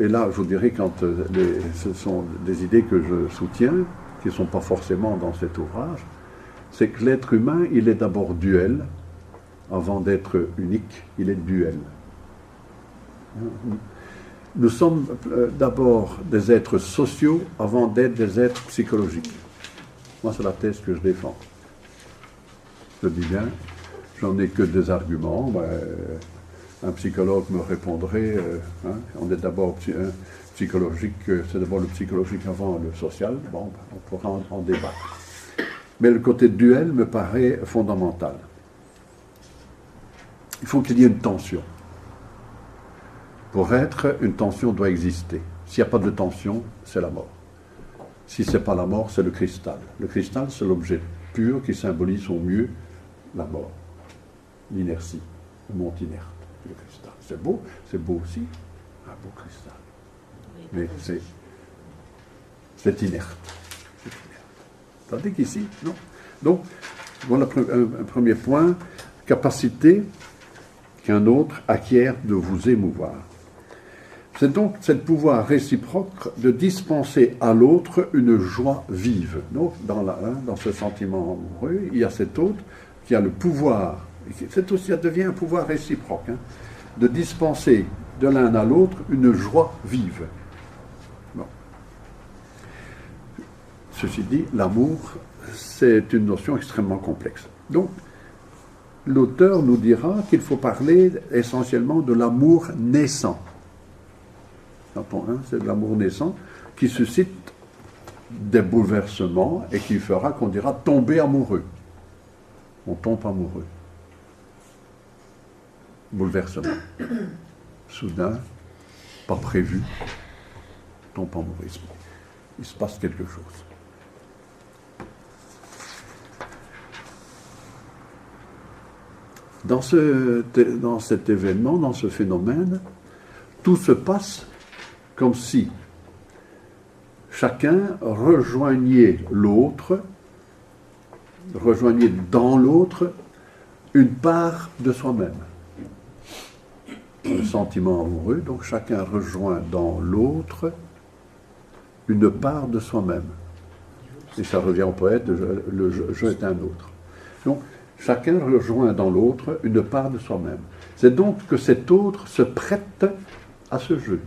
et là, je vous dirais, quand ce sont des idées que je soutiens, qui ne sont pas forcément dans cet ouvrage, c'est que l'être humain, il est d'abord duel, avant d'être unique, il est duel. Nous sommes d'abord des êtres sociaux avant d'être des êtres psychologiques. Moi, c'est la thèse que je défends. Je dis bien, j'en ai que des arguments. Un psychologue me répondrait, on est d'abord psychologique, c'est d'abord le psychologique avant le social. Bon, on pourra en débattre. Mais le côté duel me paraît fondamental. Il faut qu'il y ait une tension. Pour être, une tension doit exister. S'il n'y a pas de tension, c'est la mort. Si ce n'est pas la mort, c'est le cristal. Le cristal, c'est l'objet pur qui symbolise au mieux la mort, l'inertie, le monde inerte, le cristal. C'est beau aussi, un beau cristal. Mais c'est inerte. Tandis qu'ici, non. Donc, voilà un premier point, capacité qu'un autre acquiert de vous émouvoir. C'est donc ce pouvoir réciproque de dispenser à l'autre une joie vive. Donc, dans ce sentiment amoureux, il y a cet autre qui a le pouvoir, ça devient un pouvoir réciproque, de dispenser de l'un à l'autre une joie vive. Bon. Ceci dit, l'amour, c'est une notion extrêmement complexe. Donc, l'auteur nous dira qu'il faut parler essentiellement de l'amour naissant. C'est de l'amour naissant qui suscite des bouleversements et qui fera qu'on dira tomber amoureux. On tombe amoureux. Bouleversement. Soudain, pas prévu, tombe amoureux. Il se passe quelque chose. Dans cet événement, dans ce phénomène, tout se passe comme si chacun rejoignait dans l'autre une part de soi-même. Le sentiment amoureux, donc chacun rejoint dans l'autre une part de soi-même. Et ça revient au poète, le jeu est un autre. Donc, chacun rejoint dans l'autre une part de soi-même. C'est donc que cet autre se prête à ce jeu.